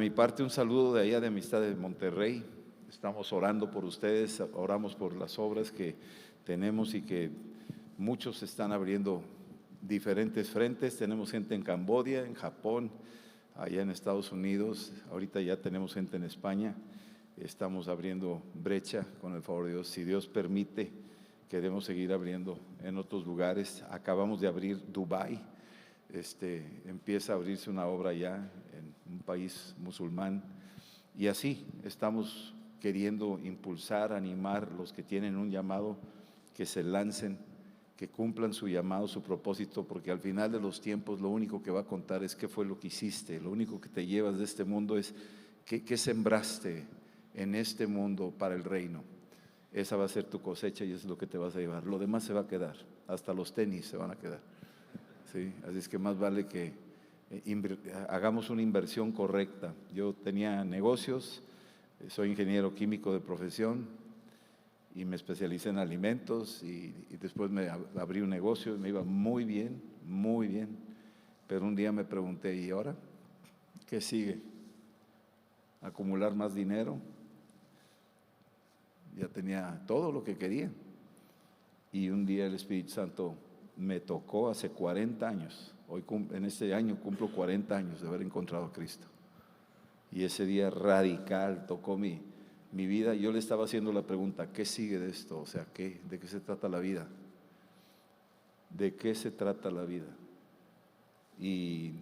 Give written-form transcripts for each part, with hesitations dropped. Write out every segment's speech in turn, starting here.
mi parte un saludo de allá de Amistad de Monterrey. Estamos orando por ustedes, oramos por las obras que tenemos y que muchos están abriendo diferentes frentes. Tenemos gente en Camboya, en Japón, allá en Estados Unidos. Ahorita ya tenemos gente en España. Estamos abriendo brecha con el favor de Dios. Si Dios permite, queremos seguir abriendo en otros lugares. Acabamos de abrir Dubái. Empieza a abrirse una obra allá en un país musulmán. Y así estamos queriendo impulsar, animar los que tienen un llamado, que se lancen, que cumplan su llamado, su propósito, porque al final de los tiempos lo único que va a contar es qué fue lo que hiciste. Lo único que te llevas de este mundo es qué sembraste en este mundo para el reino. Esa va a ser tu cosecha y eso es lo que te vas a llevar. Lo demás se va a quedar, hasta los tenis se van a quedar. ¿Sí? Así es que más vale que hagamos una inversión correcta. Yo tenía negocios, soy ingeniero químico de profesión y me especialicé en alimentos y después me abrí un negocio y me iba muy bien, pero un día me pregunté, ¿y ahora qué sigue? ¿Acumular más dinero? Ya tenía todo lo que quería y un día el Espíritu Santo me tocó hace 40 años, hoy en este año cumplo 40 años de haber encontrado a Cristo. Y ese día radical tocó mi vida. Yo le estaba haciendo la pregunta, ¿qué sigue de esto? O sea, ¿de qué se trata la vida? ¿De qué se trata la vida? Y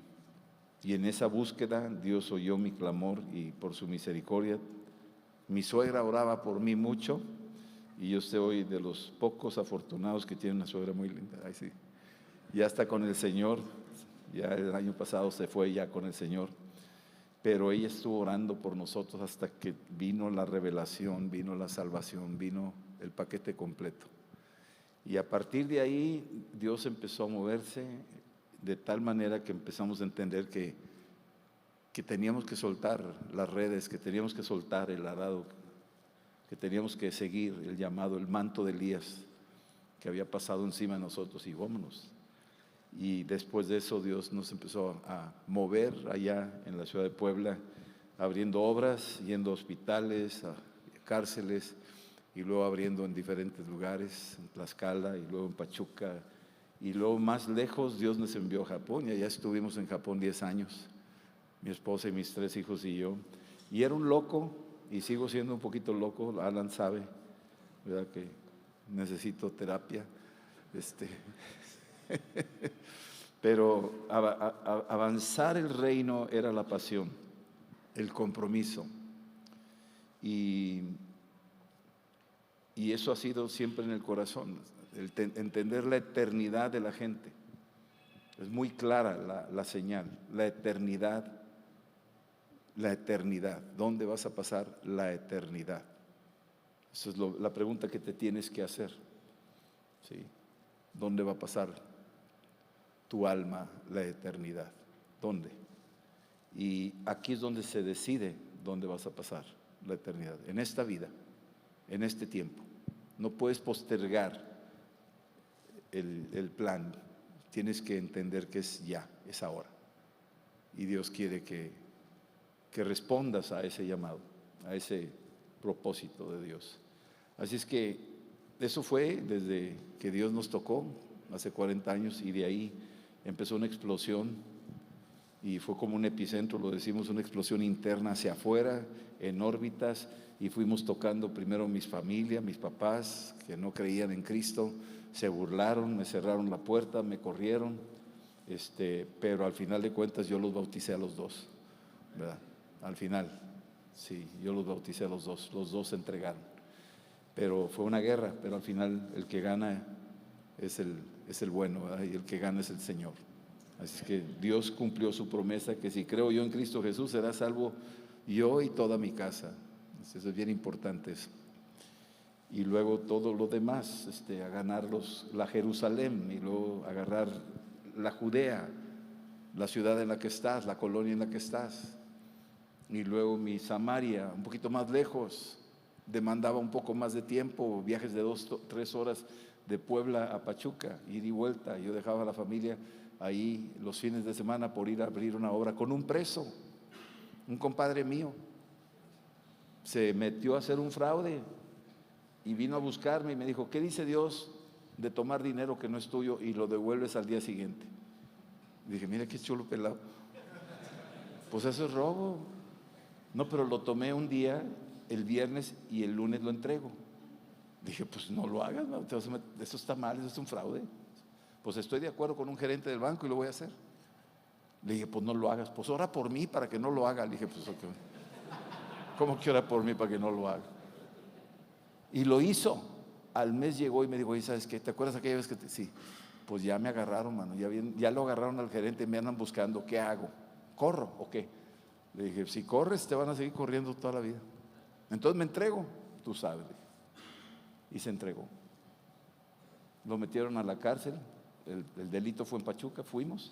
en esa búsqueda Dios oyó mi clamor y por su misericordia, mi suegra oraba por mí mucho y yo soy de los pocos afortunados que tienen una suegra muy linda. Ay, sí. Ya está con el Señor, ya el año pasado se fue ya con el Señor. Pero ella estuvo orando por nosotros hasta que vino la revelación, vino la salvación, vino el paquete completo. Y a partir de ahí Dios empezó a moverse de tal manera que empezamos a entender que teníamos que soltar las redes, que teníamos que soltar el arado, que teníamos que seguir el llamado, el manto de Elías que había pasado encima de nosotros y vámonos. Y después de eso Dios nos empezó a mover allá en la ciudad de Puebla, abriendo obras, yendo a hospitales, a cárceles, y luego abriendo en diferentes lugares, en Tlaxcala y luego en Pachuca, y luego más lejos Dios nos envió a Japón, y allá estuvimos en Japón 10 años, mi esposa y mis 3 hijos y yo, y era un loco, y sigo siendo un poquito loco, Alan sabe, ¿verdad? Que necesito terapia, pero avanzar el reino era la pasión, el compromiso, y eso ha sido siempre en el corazón, entender la eternidad de la gente. Es muy clara la señal, la eternidad, ¿dónde vas a pasar la eternidad? Esa es la pregunta que te tienes que hacer, ¿sí? ¿Dónde va a pasar tu alma la eternidad? ¿Dónde? Y aquí es donde se decide dónde vas a pasar la eternidad, en esta vida, en este tiempo. No puedes postergar el plan, tienes que entender que es ya, es ahora. Y Dios quiere que respondas a ese llamado, a ese propósito de Dios. Así es que eso fue desde que Dios nos tocó hace 40 años y de ahí empezó una explosión y fue como un epicentro, lo decimos, una explosión interna hacia afuera, en órbitas, y fuimos tocando primero mis familias, mis papás que no creían en Cristo, se burlaron, me cerraron la puerta, me corrieron, pero al final de cuentas yo los bauticé a los dos, ¿verdad? Al final, sí, yo los bauticé a los dos se entregaron. Pero fue una guerra, pero al final el que gana es el bueno, ¿verdad? Y el que gana es el Señor. Así es que Dios cumplió su promesa que si creo yo en Cristo Jesús será salvo yo y toda mi casa. Eso es bien importante eso. Y luego todo lo demás, a ganar la Jerusalén y luego agarrar la Judea, la ciudad en la que estás, la colonia en la que estás. Y luego mi Samaria, un poquito más lejos, demandaba un poco más de tiempo, viajes de 2-3 horas de Puebla a Pachuca, ir y vuelta. Yo dejaba a la familia ahí los fines de semana por ir a abrir una obra con un preso. Un compadre mío se metió a hacer un fraude y vino a buscarme y me dijo, ¿qué dice Dios de tomar dinero que no es tuyo y lo devuelves al día siguiente? Dije, mira qué chulo pelado. Pues eso es robo. No, pero lo tomé un día, el viernes, y el lunes lo entrego. Dije, pues no lo hagas, no, eso está mal, eso es un fraude. Pues estoy de acuerdo con un gerente del banco y lo voy a hacer. Le dije, pues no lo hagas. Pues ora por mí para que no lo haga. Le dije, pues okay. ¿Cómo que ora por mí para que no lo haga? Y lo hizo. Al mes llegó y me dijo, ¿y sabes qué? ¿Te acuerdas aquella vez que sí? Pues ya me agarraron, mano. Ya lo agarraron al gerente, me andan buscando. ¿Qué hago? ¿Corro o qué? Le dije, si corres te van a seguir corriendo toda la vida. Entonces me entrego. Tú sabes. Y se entregó. Lo metieron a la cárcel. El delito fue en Pachuca, fuimos.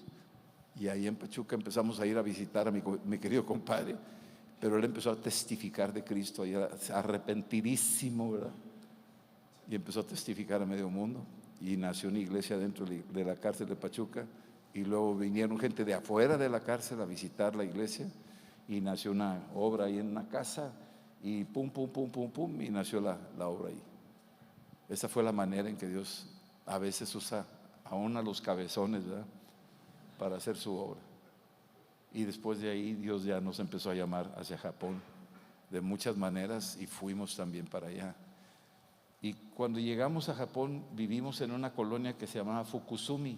Y ahí en Pachuca empezamos a ir a visitar a mi querido compadre. Pero él empezó a testificar de Cristo, y arrepentidísimo, ¿verdad? Y empezó a testificar a medio mundo. Y nació una iglesia dentro de la cárcel de Pachuca. Y luego vinieron gente de afuera de la cárcel a visitar la iglesia. Y nació una obra ahí en una casa. Y pum, pum, pum, pum, pum. Y nació la obra ahí. Esa fue la manera en que Dios a veces usa aún a los cabezones, ¿verdad?, para hacer su obra. Y después de ahí Dios ya nos empezó a llamar hacia Japón de muchas maneras y fuimos también para allá. Y cuando llegamos a Japón vivimos en una colonia que se llamaba Fukusumi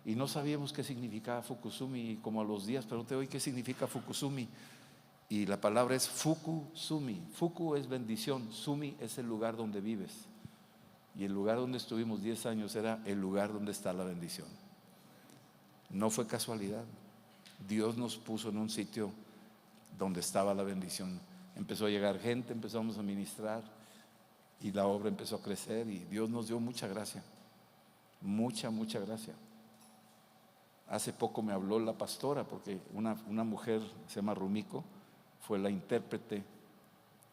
y no sabíamos qué significaba Fukusumi, y como a los días pregunté, hoy, ¿qué significa Fukusumi? Y la palabra es Fukusumi. Fuku es bendición, Sumi es el lugar donde vives. Y el lugar donde estuvimos 10 años era el lugar donde está la bendición. No fue casualidad. Dios nos puso en un sitio donde estaba la bendición. Empezó a llegar gente, empezamos a ministrar y la obra empezó a crecer y Dios nos dio mucha gracia, mucha gracia. Hace poco me habló la pastora porque una mujer, se llama Rumiko, fue la intérprete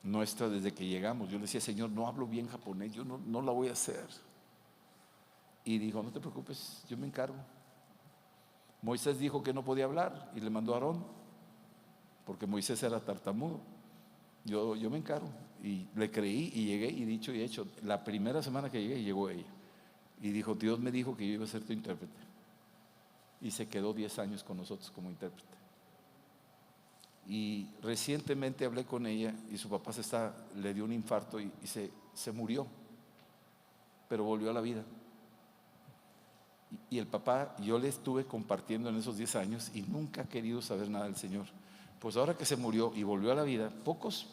nuestra desde que llegamos. Yo le decía, Señor, no hablo bien japonés, yo no la voy a hacer. Y dijo, no te preocupes, yo me encargo. Moisés dijo que no podía hablar y le mandó a Aarón, porque Moisés era tartamudo. Yo me encargo. Y le creí y llegué, y dicho y hecho, la primera semana que llegué llegó ella y dijo, Dios me dijo que yo iba a ser tu intérprete. Y se quedó 10 años con nosotros como intérprete. Y recientemente hablé con ella y su papá le dio un infarto y se murió, pero volvió a la vida. Y el papá, yo le estuve compartiendo en esos 10 años y nunca ha querido saber nada del Señor. Pues ahora que se murió y volvió a la vida, pocos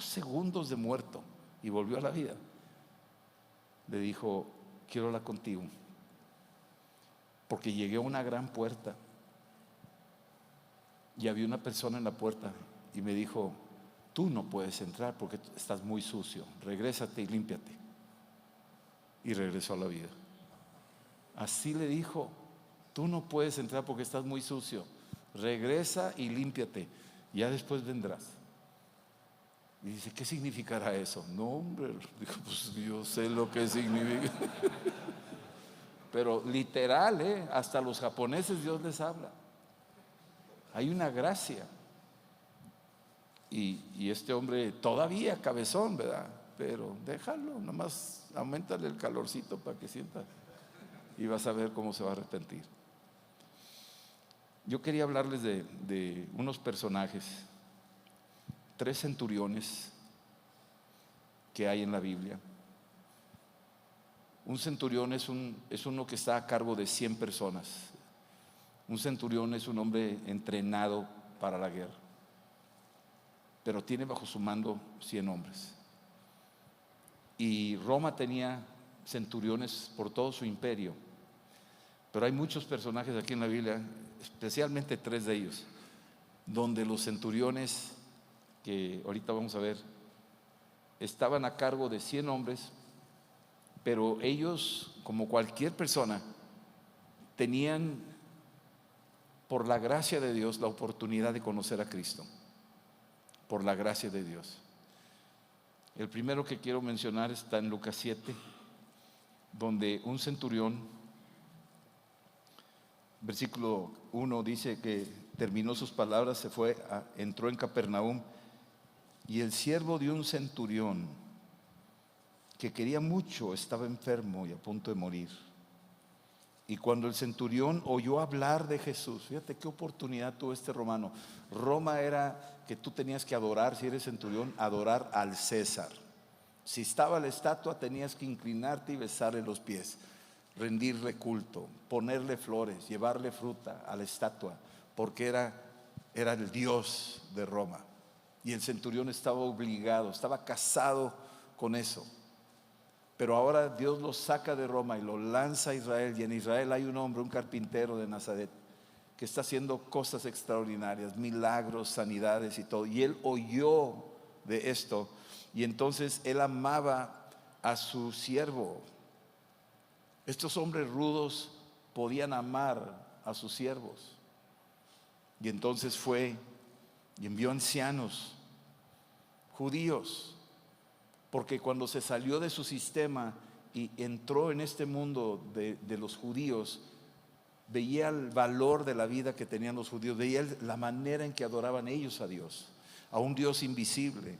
segundos de muerto y volvió a la vida, le dijo, quiero hablar contigo, porque llegué a una gran puerta y había una persona en la puerta y me dijo, tú no puedes entrar porque estás muy sucio, regrésate y límpiate. Y regresó a la vida. Así le dijo, tú no puedes entrar porque estás muy sucio, regresa y límpiate, ya después vendrás. Y dice, ¿qué significará eso? No, hombre, dijo, pues yo sé lo que significa. Pero literal, hasta los japoneses Dios les habla. Hay una gracia. Y este hombre todavía cabezón, ¿verdad? Pero déjalo, nomás auméntale el calorcito para que sienta y vas a ver cómo se va a arrepentir. Yo quería hablarles de unos personajes, 3 centuriones que hay en la Biblia. Un centurión es uno que está a cargo de 100 personas. Un centurión es un hombre entrenado para la guerra, pero tiene bajo su mando 100 hombres. Y Roma tenía centuriones por todo su imperio, pero hay muchos personajes aquí en la Biblia, especialmente 3 de ellos, donde los centuriones, que ahorita vamos a ver, estaban a cargo de 100 hombres, pero ellos, como cualquier persona, tenían, por la gracia de Dios, la oportunidad de conocer a Cristo, por la gracia de Dios. El primero que quiero mencionar está en Lucas 7, donde un centurión Versículo 1 dice que terminó sus palabras, se fue, entró en Capernaum, y el siervo de un centurión que quería mucho estaba enfermo y a punto de morir. Y cuando el centurión oyó hablar de Jesús, fíjate qué oportunidad tuvo este romano. Roma era que tú tenías que adorar, si eres centurión, adorar al César. Si estaba la estatua, tenías que inclinarte y besarle los pies, rendirle culto, ponerle flores, llevarle fruta a la estatua, porque era el Dios de Roma. Y el centurión estaba obligado, estaba casado con eso. Pero ahora Dios lo saca de Roma y lo lanza a Israel. Y en Israel hay un hombre, un carpintero de Nazaret, que está haciendo cosas extraordinarias, milagros, sanidades y todo. Y él oyó de esto, y entonces él amaba a su siervo. Estos hombres rudos podían amar a sus siervos. Y entonces fue y envió ancianos judíos, porque cuando se salió de su sistema y entró en este mundo de los judíos, veía el valor de la vida que tenían los judíos, veía la manera en que adoraban ellos a Dios, a un Dios invisible.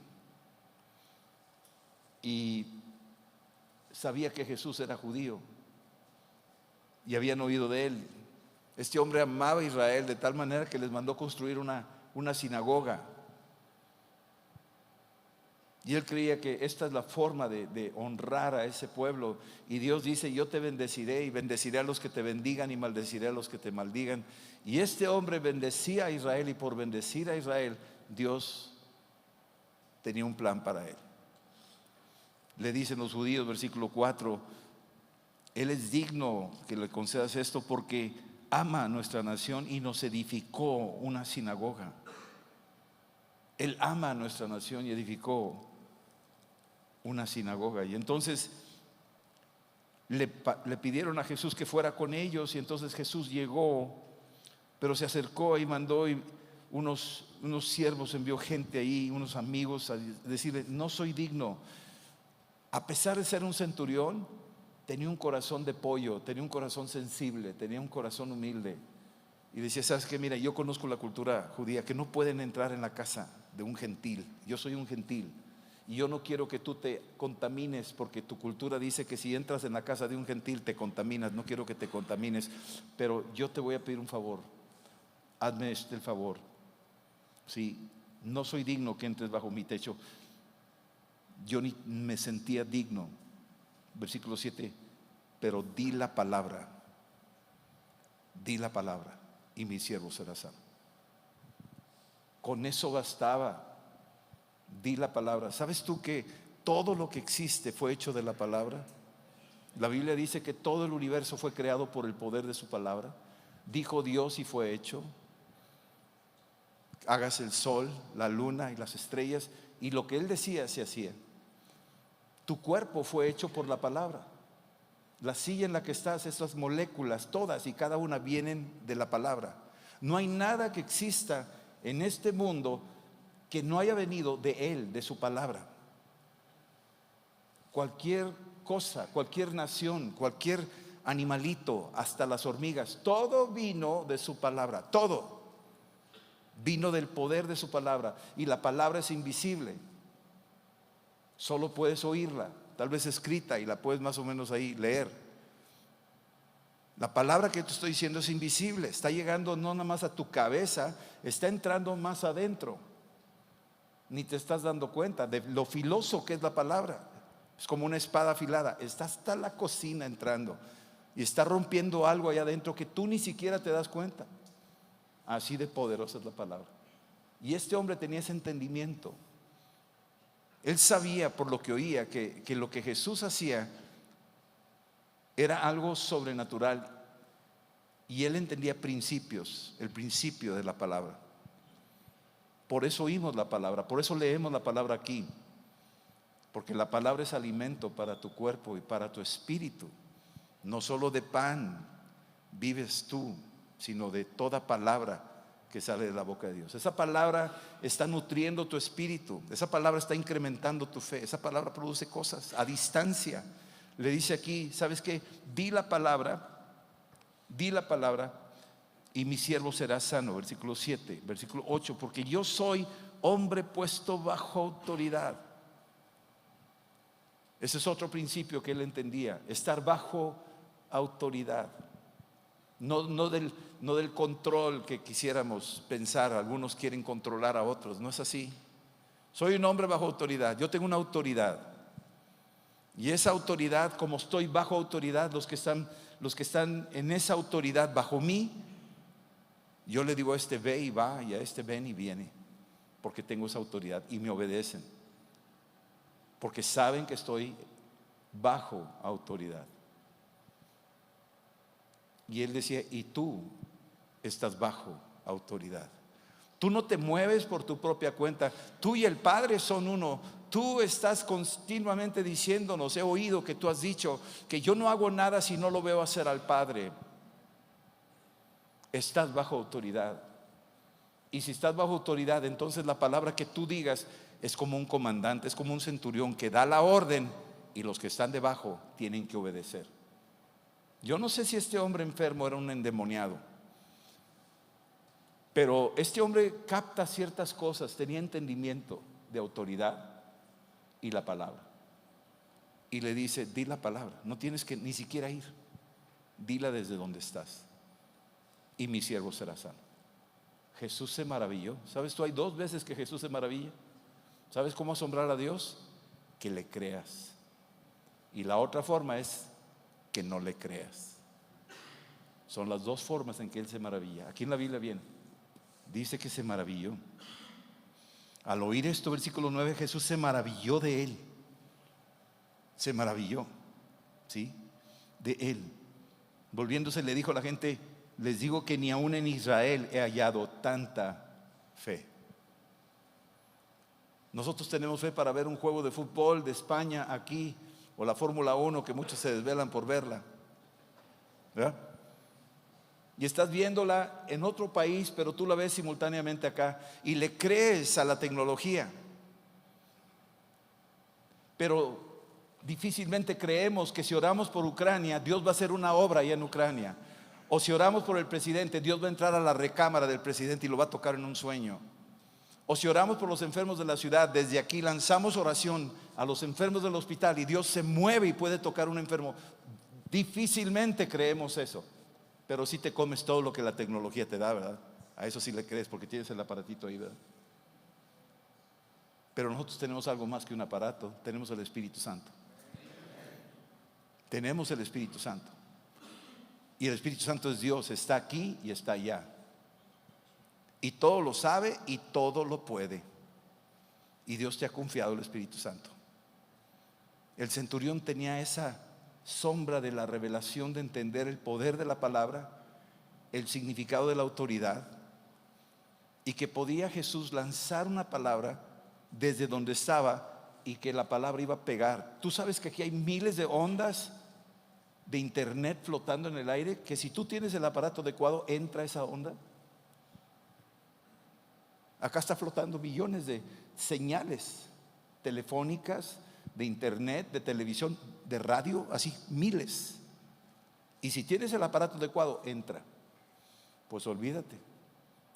Y sabía que Jesús era judío y habían oído de él. Este hombre amaba a Israel de tal manera que les mandó construir una sinagoga. Y él creía que esta es la forma de honrar a ese pueblo. Y Dios dice: yo te bendeciré y bendeciré a los que te bendigan y maldeciré a los que te maldigan. Y este hombre bendecía a Israel, y por bendecir a Israel, Dios tenía un plan para él. Le dicen los judíos, versículo 4, Él es digno que le concedas esto porque ama a nuestra nación y nos edificó una sinagoga. Él ama a nuestra nación y edificó una sinagoga. Y entonces le pidieron a Jesús que fuera con ellos, y entonces Jesús llegó, pero se acercó y mandó, y unos siervos, envió gente ahí, unos amigos, a decirle: no soy digno. A pesar de ser un centurión, tenía un corazón de pollo, tenía un corazón sensible, tenía un corazón humilde. Y decía: ¿sabes qué? Mira, yo conozco la cultura judía, que no pueden entrar en la casa de un gentil. Yo soy un gentil y yo no quiero que tú te contamines, porque tu cultura dice que si entras en la casa de un gentil te contaminas. No quiero que te contamines, pero yo te voy a pedir un favor. Hazme el favor. Sí, no soy digno que entres bajo mi techo. Yo ni me sentía digno. Versículo 7, pero di la palabra y mi siervo será sano. Con eso bastaba. Di la palabra. ¿Sabes tú que todo lo que existe fue hecho de la palabra? La Biblia dice que todo el universo fue creado por el poder de su palabra. Dijo Dios y fue hecho. Hágase el sol, la luna y las estrellas, y lo que Él decía se hacía. Tu cuerpo fue hecho por la palabra. La silla en la que estás, esas moléculas, todas y cada una vienen de la palabra. No hay nada que exista en este mundo que no haya venido de Él, de su palabra. Cualquier cosa, cualquier nación, cualquier animalito, hasta las hormigas, todo vino de su palabra. Todo vino del poder de su palabra. Y la palabra es invisible. Solo puedes oírla, tal vez escrita, y la puedes más o menos ahí leer. La palabra que te estoy diciendo es invisible. Está llegando no nada más a tu cabeza, está entrando más adentro. Ni te estás dando cuenta de lo filoso que es la palabra. Es como una espada afilada. Está hasta la cocina entrando y está rompiendo algo allá adentro que tú ni siquiera te das cuenta. Así de poderosa es la palabra. Y este hombre tenía ese entendimiento. Él sabía por lo que oía que lo que Jesús hacía era algo sobrenatural, y él entendía principios, el principio de la palabra. Por eso oímos la palabra, por eso leemos la palabra aquí, porque la palabra es alimento para tu cuerpo y para tu espíritu. No solo de pan vives tú, sino de toda palabra que sale de la boca de Dios. Esa palabra está nutriendo tu espíritu, esa palabra está incrementando tu fe, esa palabra produce cosas a distancia. Le dice aquí: ¿sabes qué? Di la palabra y mi siervo será sano. Versículo 7, versículo 8, porque yo soy hombre puesto bajo autoridad. Ese es otro principio que él entendía, estar bajo autoridad. No del control que quisiéramos pensar. Algunos quieren controlar a otros, no es así. Soy un hombre bajo autoridad, yo tengo una autoridad. Y esa autoridad, como estoy bajo autoridad, los que están en esa autoridad bajo mí, yo le digo a este ve y va, y a este ven y viene, porque tengo esa autoridad y me obedecen, porque saben que estoy bajo autoridad. Y él decía, y tú estás bajo autoridad. Tú no te mueves por tu propia cuenta, tú y el Padre son uno. Tú estás continuamente diciéndonos, he oído que tú has dicho que yo no hago nada si no lo veo hacer al Padre. Estás bajo autoridad. Y si estás bajo autoridad, entonces la palabra que tú digas es como un comandante, es como un centurión que da la orden y los que están debajo tienen que obedecer. Yo no sé si este hombre enfermo era un endemoniado, pero este hombre capta ciertas cosas, tenía entendimiento de autoridad y la palabra. Y le dice, di la palabra, no tienes que ni siquiera ir, dila desde donde estás y mi siervo será sano. Jesús se maravilló. ¿Sabes tú? Hay dos veces que Jesús se maravilla. ¿Sabes cómo asombrar a Dios? Que le creas. Y la otra forma es que no le creas. Son las dos formas en que Él se maravilla. Aquí en la Biblia viene, dice que se maravilló. Al oír esto, versículo 9, Jesús se maravilló de él. Se maravilló, ¿sí? De él. Volviéndose le dijo a la gente, les digo que ni aún en Israel he hallado tanta fe. Nosotros tenemos fe para ver un juego de fútbol de España aquí, o la Fórmula 1, que muchos se desvelan por verla, ¿verdad? Y estás viéndola en otro país, pero tú la ves simultáneamente acá y le crees a la tecnología. Pero difícilmente creemos que si oramos por Ucrania, Dios va a hacer una obra allá en Ucrania. O si oramos por el presidente, Dios va a entrar a la recámara del presidente y lo va a tocar en un sueño. O si oramos por los enfermos de la ciudad, desde aquí lanzamos oración a los enfermos del hospital y Dios se mueve y puede tocar un enfermo. Difícilmente creemos eso. Pero si te comes todo lo que la tecnología te da, ¿verdad? A eso sí le crees porque tienes el aparatito ahí, ¿verdad? Pero nosotros tenemos algo más que un aparato, tenemos el Espíritu Santo. Tenemos el Espíritu Santo. Y el Espíritu Santo es Dios, está aquí y está allá. Y todo lo sabe y todo lo puede. Y Dios te ha confiado el Espíritu Santo. El centurión tenía esa sombra de la revelación de entender el poder de la palabra, el significado de la autoridad, y que podía Jesús lanzar una palabra desde donde estaba y que la palabra iba a pegar. Tú sabes que aquí hay miles de ondas de internet flotando en el aire, que si tú tienes el aparato adecuado entra esa onda. Acá está flotando millones de señales telefónicas, de internet, de televisión, de radio, así miles. Y si tienes el aparato adecuado, entra. Pues olvídate,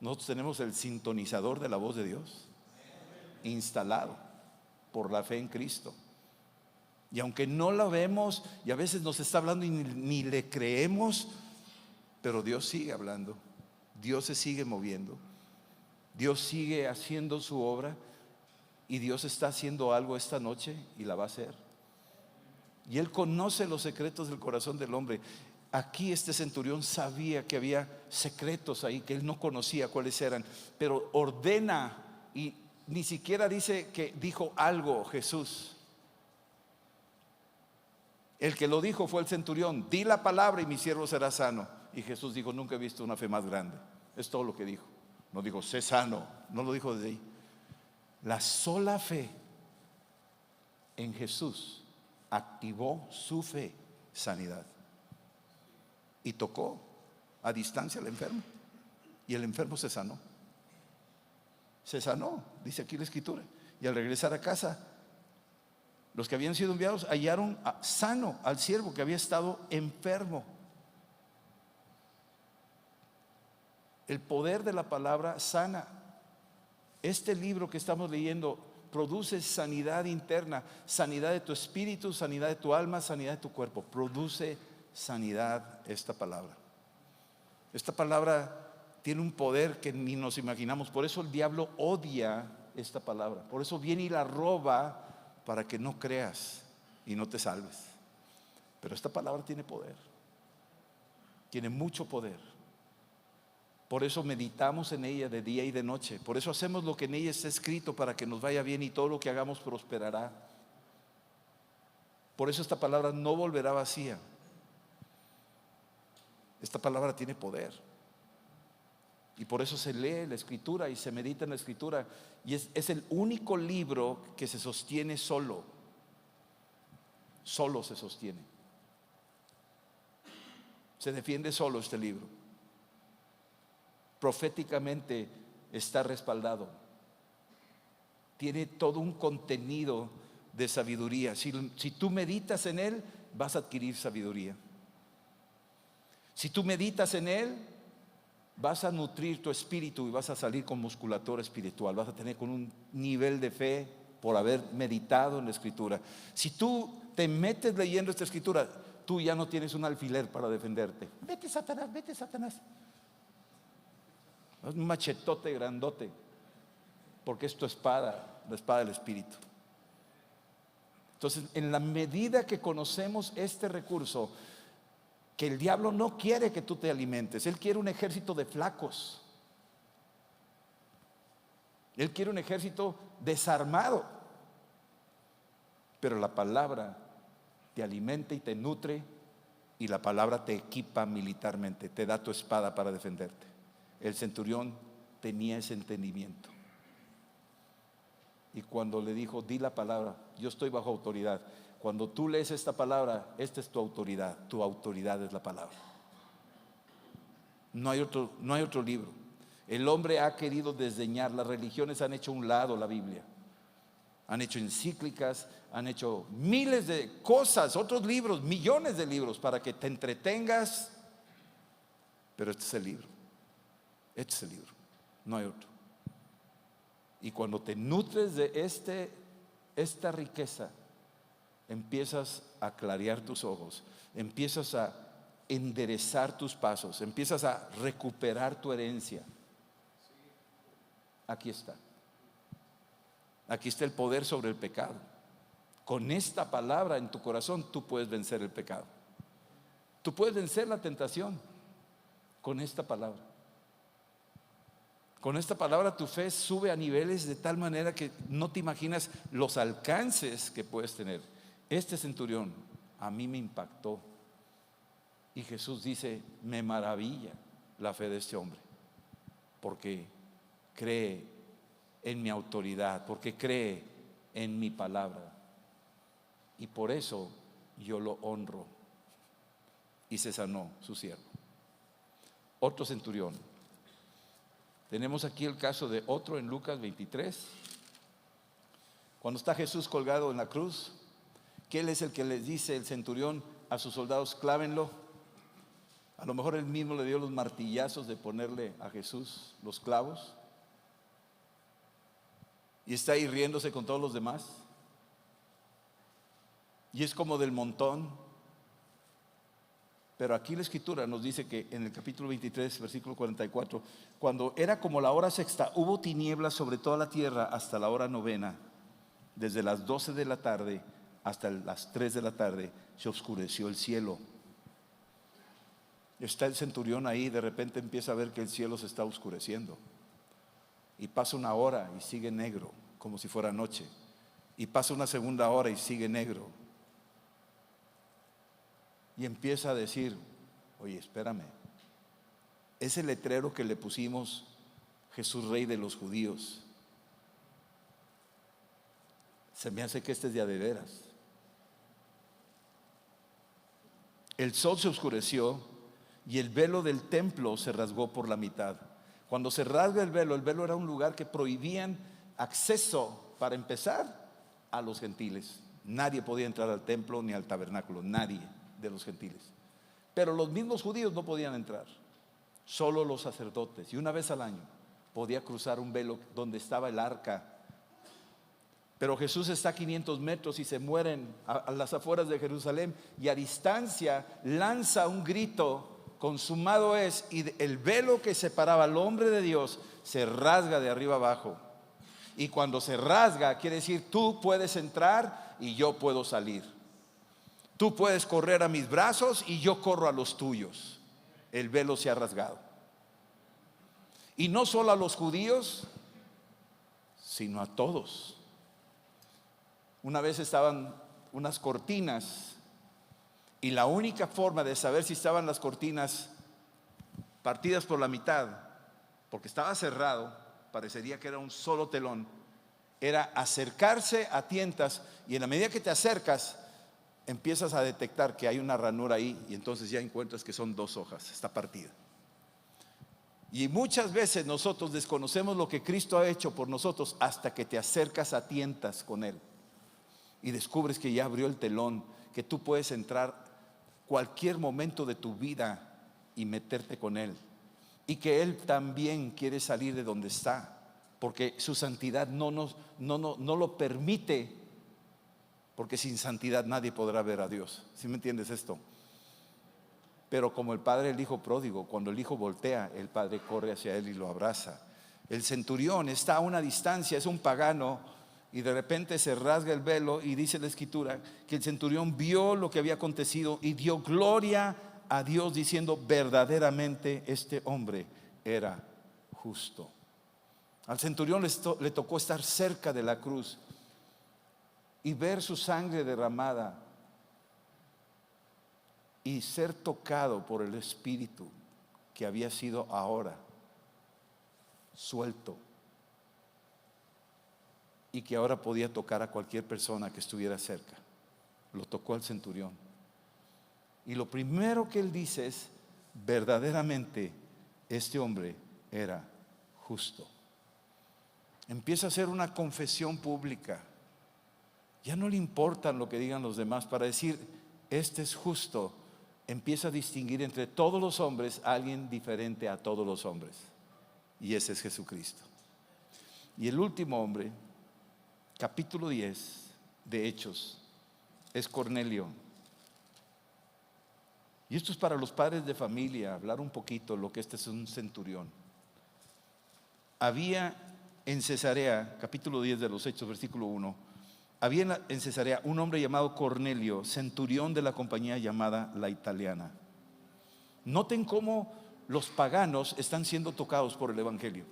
nosotros tenemos el sintonizador de la voz de Dios instalado por la fe en Cristo. Y aunque no la vemos y a veces nos está hablando y ni le creemos, pero Dios sigue hablando, Dios se sigue moviendo, Dios sigue haciendo su obra. Y Dios está haciendo algo esta noche y la va a hacer. Y Él conoce los secretos del corazón del hombre. Aquí este centurión sabía que había secretos ahí que él no conocía cuáles eran, pero ordena, y ni siquiera dice que dijo algo Jesús. El que lo dijo fue el centurión, di la palabra y mi siervo será sano. Y Jesús dijo, nunca he visto una fe más grande. Es todo lo que dijo. No dijo, sé sano, no lo dijo desde ahí. La sola fe en Jesús activó su fe, sanidad. Y tocó a distancia al enfermo. Y el enfermo se sanó. Se sanó, dice aquí la Escritura. Y al regresar a casa, los que habían sido enviados hallaron sano al siervo que había estado enfermo. El poder de la palabra sana. Este libro que estamos leyendo produce sanidad interna, sanidad de tu espíritu, sanidad de tu alma, sanidad de tu cuerpo. Produce sanidad esta palabra. Esta palabra tiene un poder que ni nos imaginamos. Por eso el diablo odia esta palabra. Por eso viene y la roba para que no creas y no te salves. Pero esta palabra tiene poder. Tiene mucho poder. Por eso meditamos en ella de día y de noche. Por eso hacemos lo que en ella está escrito, para que nos vaya bien y todo lo que hagamos prosperará. Por eso esta palabra no volverá vacía. Esta palabra tiene poder. Y por eso se lee la Escritura y se medita en la Escritura. Y es el único libro que se sostiene solo. Solo se sostiene. Se defiende solo este libro. Proféticamente está respaldado. Tiene todo un contenido de sabiduría. Si tú meditas en él, vas a adquirir sabiduría. Si tú meditas en él, vas a nutrir tu espíritu y vas a salir con musculatura espiritual. Vas a tener con un nivel de fe por haber meditado en la Escritura. Si tú te metes leyendo esta Escritura, tú ya no tienes un alfiler para defenderte. Vete, Satanás, vete, Satanás. Es un machetote grandote, porque es tu espada, la espada del Espíritu. Entonces, en la medida que conocemos este recurso, que el diablo no quiere que tú te alimentes, él quiere un ejército de flacos, él quiere un ejército desarmado, pero la palabra te alimenta y te nutre, y la palabra te equipa militarmente, te da tu espada para defenderte. El centurión tenía ese entendimiento. Y cuando le dijo, di la palabra, yo estoy bajo autoridad. Cuando tú lees esta palabra, esta es tu autoridad es la palabra. No hay otro libro. El hombre ha querido desdeñar, las religiones han hecho a un lado la Biblia. Han hecho encíclicas, han hecho miles de cosas, otros libros, millones de libros para que te entretengas. Pero este es el libro. Este es el libro, no hay otro. Y cuando te nutres de esta riqueza, empiezas a clarear tus ojos, empiezas a enderezar tus pasos, empiezas a recuperar tu herencia. Aquí está. Aquí está el poder sobre el pecado. Con esta palabra en tu corazón tú puedes vencer el pecado. Tú puedes vencer la tentación con esta palabra. Con esta palabra tu fe sube a niveles de tal manera que no te imaginas los alcances que puedes tener. Este centurión a mí me impactó. Y Jesús dice, me maravilla la fe de este hombre, porque cree en mi autoridad, porque cree en mi palabra. Y por eso yo lo honro. Y se sanó su siervo. Otro centurión. Tenemos aquí el caso de otro en Lucas 23. Cuando está Jesús colgado en la cruz, que él es el que les dice el centurión a sus soldados, clávenlo. A lo mejor él mismo le dio los martillazos de ponerle a Jesús los clavos. Y está ahí riéndose con todos los demás. Y es como del montón. Pero aquí la Escritura nos dice que en el capítulo 23, versículo 44, cuando era como la hora sexta, hubo tinieblas sobre toda la tierra hasta la hora novena. Desde las 12 de la tarde hasta las 3 de la tarde se oscureció el cielo. Está el centurión ahí, de repente empieza a ver que el cielo se está oscureciendo. Y pasa una hora y sigue negro, como si fuera noche. Y pasa una segunda hora y sigue negro. Y empieza a decir, oye, espérame, ese letrero que le pusimos, Jesús Rey de los Judíos, se me hace que este es de a de veras. El sol se oscureció y el velo del templo se rasgó por la mitad. Cuando se rasga el velo era un lugar que prohibían acceso, para empezar, a los gentiles. Nadie podía entrar al templo ni al tabernáculo, nadie de los gentiles. Pero los mismos judíos no podían entrar. Solo los sacerdotes, y una vez al año podía cruzar un velo donde estaba el arca. Pero Jesús está a 500 metros y se mueren a las afueras de Jerusalén, y a distancia lanza un grito: consumado es. Y el velo que separaba al hombre de Dios se rasga de arriba abajo. Y cuando se rasga, quiere decir: tú puedes entrar y yo puedo salir. Tú puedes correr a mis brazos y yo corro a los tuyos. El velo se ha rasgado. Y no solo a los judíos, sino a todos. Una vez estaban unas cortinas, y la única forma de saber si estaban las cortinas partidas por la mitad, porque estaba cerrado, parecería que era un solo telón, era acercarse a tientas, y en la medida que te acercas empiezas a detectar que hay una ranura ahí, y entonces ya encuentras que son 2 hojas, está partida. Y muchas veces nosotros desconocemos lo que Cristo ha hecho por nosotros hasta que te acercas a tientas con Él y descubres que ya abrió el telón, que tú puedes entrar cualquier momento de tu vida y meterte con Él, y que Él también quiere salir de donde está, porque su santidad no lo permite, porque sin santidad nadie podrá ver a Dios. ¿Sí me entiendes esto? Pero como el padre del hijo pródigo, cuando el hijo voltea, el padre corre hacia él y lo abraza. El centurión está a una distancia, es un pagano, y de repente se rasga el velo, y dice la escritura que el centurión vio lo que había acontecido y dio gloria a Dios, diciendo: verdaderamente este hombre era justo. Al centurión le tocó estar cerca de la cruz y ver su sangre derramada y ser tocado por el Espíritu que había sido ahora suelto, y que ahora podía tocar a cualquier persona que estuviera cerca. Lo tocó al centurión, y lo primero que él dice es: verdaderamente este hombre era justo. Empieza a hacer una confesión pública. Ya no le importa lo que digan los demás. Para decir: este es justo, empieza a distinguir entre todos los hombres a alguien diferente a todos los hombres, y ese es Jesucristo. Y el último hombre, capítulo 10 de Hechos, es Cornelio. Y esto es para los padres de familia, hablar un poquito lo que este es un centurión. Había en Cesarea, capítulo 10 de los Hechos, versículo 1, había en Cesarea un hombre llamado Cornelio, centurión de la compañía llamada La Italiana. Noten cómo los paganos están siendo tocados por el evangelio.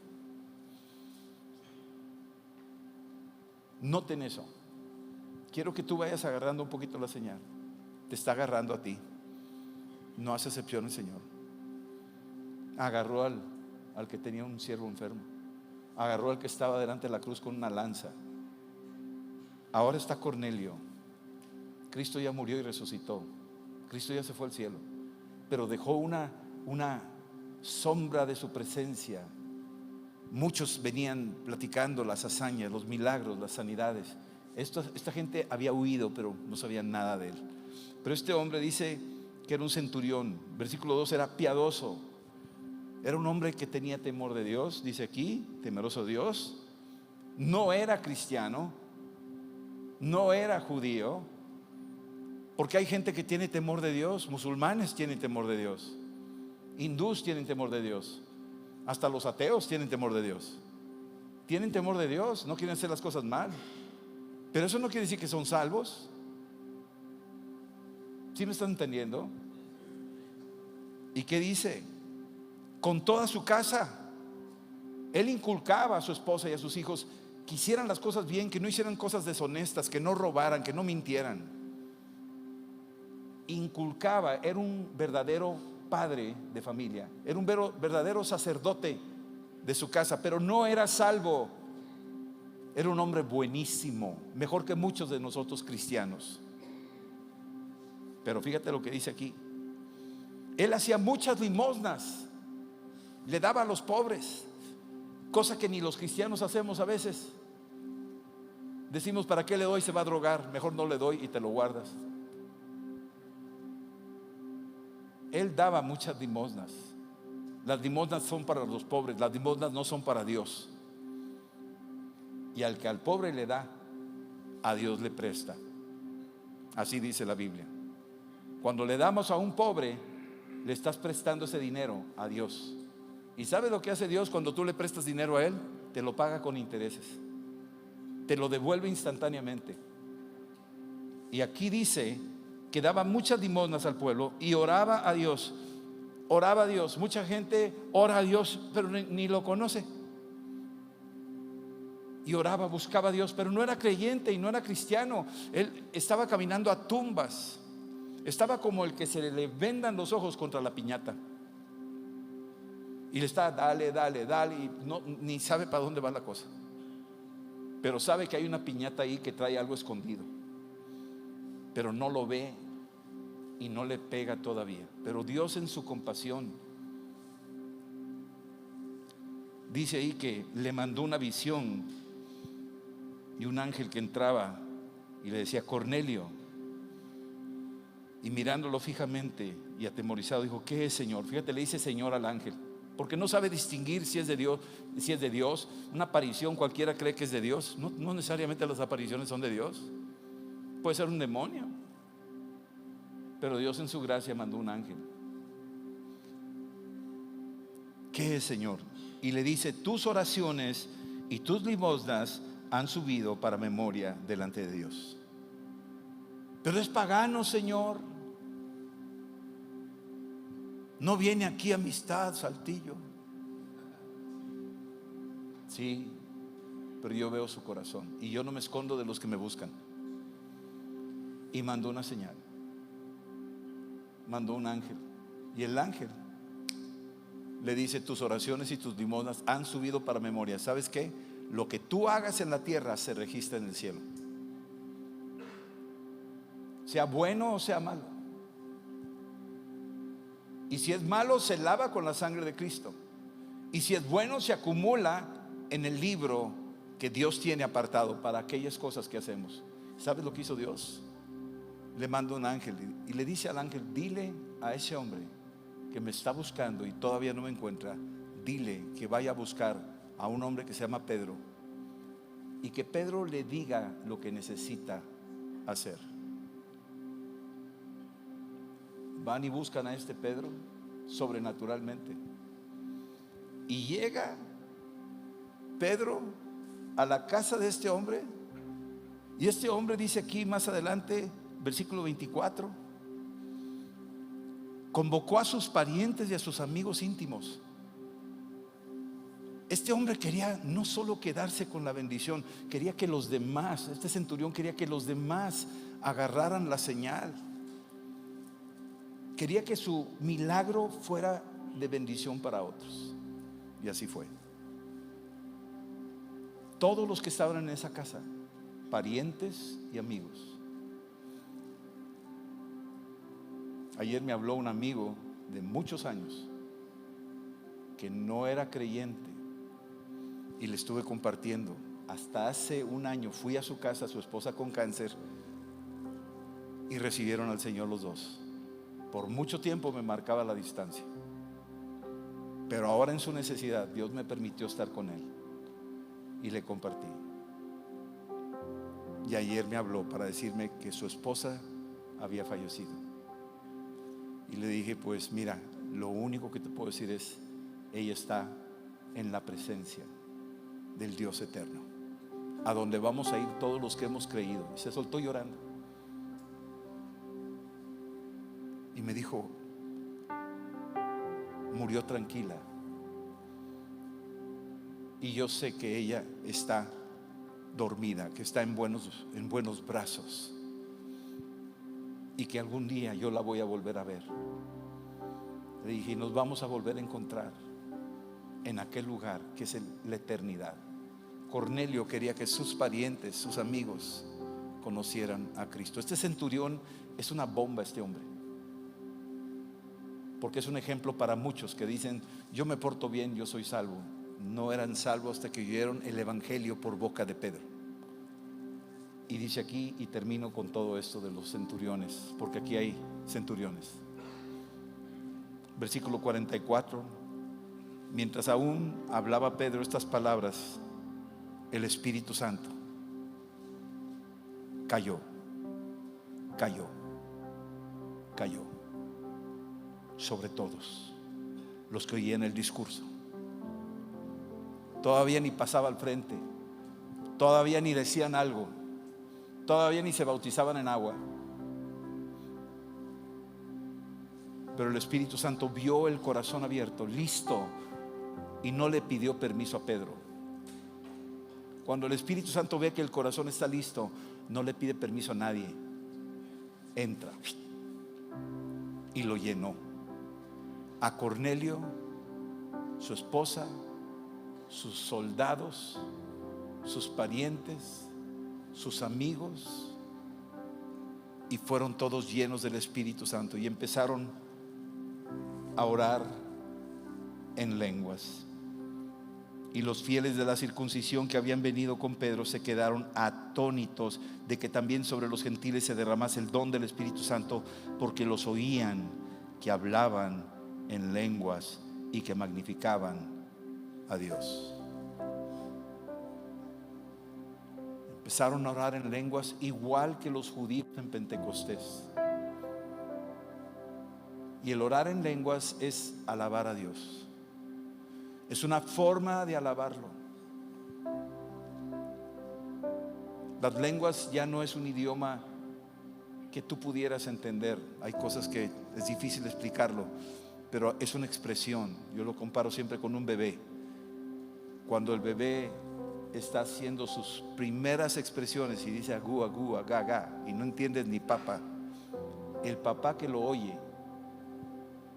Noten eso. Quiero que tú vayas agarrando un poquito la señal. Te está agarrando a ti. No hace excepción el Señor. Agarró al que tenía un siervo enfermo. Agarró al que estaba delante de la cruz con una lanza. Ahora está Cornelio. Cristo ya murió y resucitó. Cristo ya se fue al cielo, pero dejó una sombra de su presencia. Muchos venían platicando las hazañas, los milagros, las sanidades. Esta gente había huido, pero no sabían nada de él. Pero este hombre dice que era un centurión. Versículo 2, era piadoso. Era un hombre que tenía temor de Dios. Dice aquí, temeroso de Dios. No era cristiano, no era judío, porque hay gente que tiene temor de Dios. Musulmanes tienen temor de Dios, hindús tienen temor de Dios, hasta los ateos tienen temor de Dios. Tienen temor de Dios, no quieren hacer las cosas mal, pero eso no quiere decir que son salvos. ¿Sí me están entendiendo? ¿Y qué dice? Con toda su casa, él inculcaba a su esposa y a sus hijos que hicieran las cosas bien, que no hicieran cosas deshonestas, que no robaran, que no mintieran. Inculcaba, era un verdadero padre de familia, era un verdadero sacerdote de su casa, pero no era salvo. Era un hombre buenísimo, mejor que muchos de nosotros cristianos. Pero fíjate lo que dice aquí. Él hacía muchas limosnas, le daba a los pobres, cosa que ni los cristianos hacemos a veces. Decimos: ¿para qué le doy? Se va a drogar, mejor no le doy, y te lo guardas. Él daba muchas limosnas. Las limosnas son para los pobres, las limosnas no son para Dios. Y al que al pobre le da, a Dios le presta. Así dice la Biblia. Cuando le damos a un pobre, le estás prestando ese dinero a Dios. ¿Y sabes lo que hace Dios cuando tú le prestas dinero a Él? Te lo paga con intereses, te lo devuelve instantáneamente. Y aquí dice que daba muchas limosnas al pueblo y oraba a Dios. Oraba a Dios. Mucha gente ora a Dios, pero ni lo conoce. Y oraba, buscaba a Dios, pero no era creyente y no era cristiano. Él estaba caminando a tumbas. Estaba como el que se le vendan los ojos contra la piñata. Y le está, dale, dale, dale, y no, ni sabe para dónde va la cosa. Pero sabe que hay una piñata ahí que trae algo escondido, pero no lo ve y no le pega todavía. Pero Dios, en su compasión, dice ahí que le mandó una visión y un ángel que entraba y le decía: Cornelio. Y mirándolo fijamente y atemorizado dijo: ¿qué es, Señor? Fíjate, le dice Señor al ángel, porque no sabe distinguir si es de Dios, si es de Dios. Una aparición cualquiera cree que es de Dios. No necesariamente las apariciones son de Dios. Puede ser un demonio, pero Dios en su gracia mandó un ángel. ¿Qué es, Señor? Y le dice: tus oraciones y tus limosnas han subido para memoria delante de Dios. Pero es pagano, Señor. No viene aquí amistad, Saltillo. Sí, pero yo veo su corazón y yo no me escondo de los que me buscan. Y mandó una señal, mandó un ángel. Y el ángel le dice: tus oraciones y tus limosnas han subido para memoria. ¿Sabes qué? Lo que tú hagas en la tierra se registra en el cielo, sea bueno o sea malo. Y si es malo, se lava con la sangre de Cristo. Y si es bueno, se acumula en el libro que Dios tiene apartado para aquellas cosas que hacemos. ¿Sabes lo que hizo Dios? Le manda un ángel y le dice al ángel: dile a ese hombre que me está buscando y todavía no me encuentra, dile que vaya a buscar a un hombre que se llama Pedro, y que Pedro le diga lo que necesita hacer. Van y buscan a este Pedro sobrenaturalmente, y llega Pedro a la casa de este hombre. Y este hombre dice aquí más adelante, versículo 24, convocó a sus parientes y a sus amigos íntimos. Este hombre quería no solo quedarse con la bendición, quería que los demás, este centurión quería que los demás agarraran la señal. Quería que su milagro fuera de bendición para otros. Y así fue. Todos los que estaban en esa casa, parientes y amigos. Ayer me habló un amigo de muchos años que no era creyente, y le estuve compartiendo. Hasta hace un año fui a su casa, su esposa con cáncer, y recibieron al Señor los dos. Por mucho tiempo me marcaba la distancia, pero ahora en su necesidad Dios me permitió estar con él y le compartí. Y ayer me habló para decirme que su esposa había fallecido. Y le dije: pues mira, lo único que te puedo decir es: ella está en la presencia del Dios eterno, a donde vamos a ir todos los que hemos creído. Y se soltó llorando y me dijo: murió tranquila, y yo sé que ella está dormida, que está en buenos brazos, y que algún día yo la voy a volver a ver. Le dije: y nos vamos a volver a encontrar en aquel lugar que es la eternidad. Cornelio quería que sus parientes, sus amigos, conocieran a Cristo. Este centurión es una bomba, este hombre, porque es un ejemplo para muchos que dicen: yo me porto bien, yo soy salvo. No eran salvos hasta que oyeron el evangelio por boca de Pedro. Y dice aquí, y termino con todo esto de los centuriones, porque aquí hay centuriones. Versículo 44: Mientras aún hablaba Pedro estas palabras, el Espíritu Santo cayó sobre todos los que oían el discurso. Todavía ni pasaba al frente, todavía ni decían algo, todavía ni se bautizaban en agua, pero el Espíritu Santo vio el corazón abierto, listo, y no le pidió permiso a Pedro. Cuando el Espíritu Santo ve que el corazón está listo, no le pide permiso a nadie, entra y lo llenó. A Cornelio, su esposa, sus soldados, sus parientes, sus amigos, y fueron todos llenos del Espíritu Santo y empezaron a orar en lenguas. Y los fieles de la circuncisión que habían venido con Pedro se quedaron atónitos de que también sobre los gentiles se derramase el don del Espíritu Santo, porque los oían que hablaban en lenguas y que magnificaban a Dios. Empezaron a orar en lenguas igual que los judíos en Pentecostés. Y el orar en lenguas es alabar a Dios. Es una forma de alabarlo. Las lenguas ya no es un idioma que tú pudieras entender. Hay cosas que es difícil explicarlo, pero es una expresión. Yo lo comparo siempre con un bebé. Cuando el bebé está haciendo sus primeras expresiones y dice agú, agú, agá, agá, y no entiendes ni papá, el papá que lo oye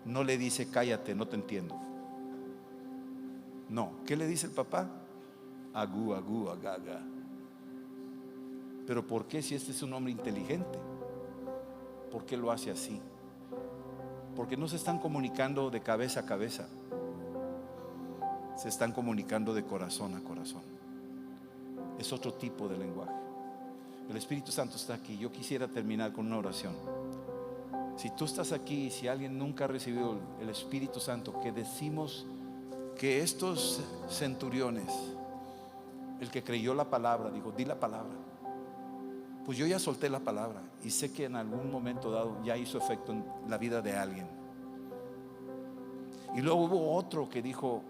no le dice cállate, no te entiendo. No, ¿qué le dice el papá? Agú, agú, agá, agá. Pero ¿por qué, si este es un hombre inteligente? ¿Por qué lo hace así? Porque no se están comunicando de cabeza a cabeza, se están comunicando de corazón a corazón. Es otro tipo de lenguaje. El Espíritu Santo está aquí. Yo quisiera terminar con una oración. Si tú estás aquí, si alguien nunca ha recibido el Espíritu Santo, que decimos que estos centuriones, el que creyó la palabra, dijo, di la palabra. Pues yo ya solté la palabra y sé que en algún momento dado ya hizo efecto en la vida de alguien. Y luego hubo otro que dijo,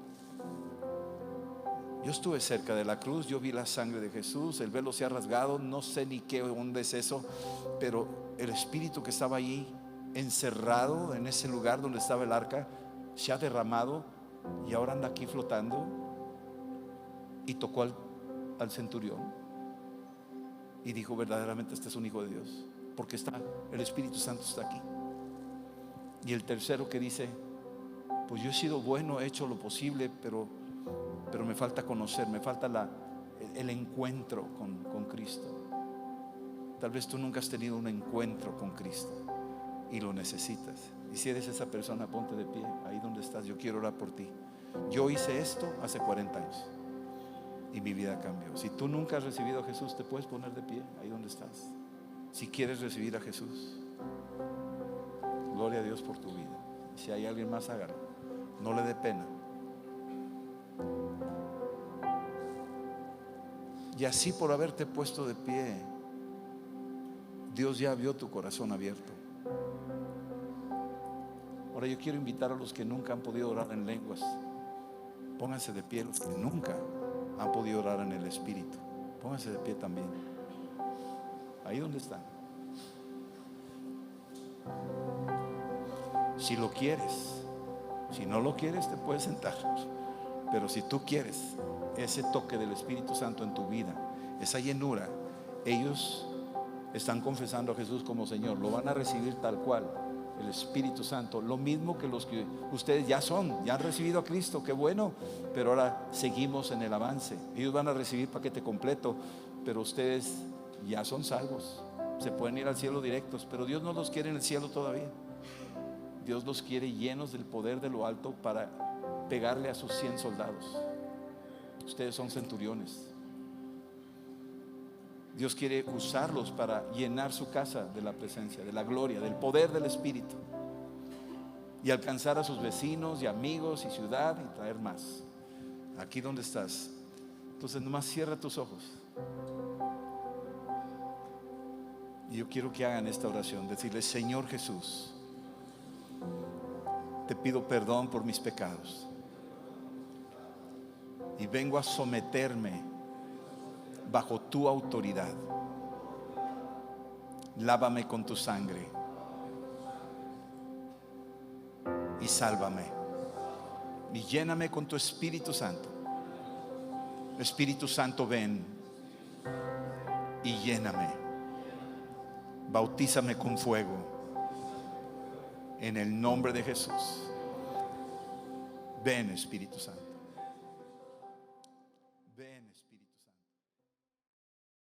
yo estuve cerca de la cruz, yo vi la sangre de Jesús, el velo se ha rasgado, no sé ni qué, dónde es eso, pero el Espíritu que estaba allí encerrado en ese lugar donde estaba el arca se ha derramado y ahora anda aquí flotando. Y tocó al centurión y dijo, verdaderamente este es un hijo de Dios, porque el Espíritu Santo está aquí. Y el tercero que dice, pues yo he sido bueno, he hecho lo posible, pero me falta conocer, me falta el encuentro con Cristo. Tal vez tú nunca has tenido un encuentro con Cristo y lo necesitas. Y si eres esa persona, ponte de pie ahí donde estás. Yo quiero orar por ti. Yo hice esto hace 40 años y mi vida cambió. Si tú nunca has recibido a Jesús, te puedes poner de pie ahí donde estás. Si quieres recibir a Jesús, gloria a Dios por tu vida. Si hay alguien más, hágalo. No le dé pena. Y así, por haberte puesto de pie, Dios ya vio tu corazón abierto. Ahora yo quiero invitar a los que nunca han podido orar en lenguas. Pónganse de pie los que nunca han podido orar en el Espíritu. Pónganse de pie también. Ahí donde están. Si lo quieres. Si no lo quieres, te puedes sentar. Pero si tú quieres ese toque del Espíritu Santo en tu vida, esa llenura, ellos están confesando a Jesús como Señor. Lo van a recibir tal cual, el Espíritu Santo. Lo mismo que los que ustedes ya han recibido a Cristo. Qué bueno, pero ahora seguimos en el avance. Ellos van a recibir paquete completo, pero ustedes ya son salvos. Se pueden ir al cielo directos, pero Dios no los quiere en el cielo todavía. Dios los quiere llenos del poder de lo alto para pegarle a sus 100 soldados. Ustedes son centuriones. Dios quiere usarlos para llenar su casa de la presencia, de la gloria, del poder del Espíritu. y alcanzar a sus vecinos y amigos y ciudad y traer más. Aquí donde estás. Entonces nomás cierra tus ojos. Y yo quiero que hagan esta oración, decirle: Señor Jesús, te pido perdón por mis pecados y vengo a someterme bajo tu autoridad. Lávame con tu sangre y sálvame y lléname con tu Espíritu Santo. Espíritu Santo, ven y lléname. Bautízame con fuego en el nombre de Jesús. Ven, Espíritu Santo.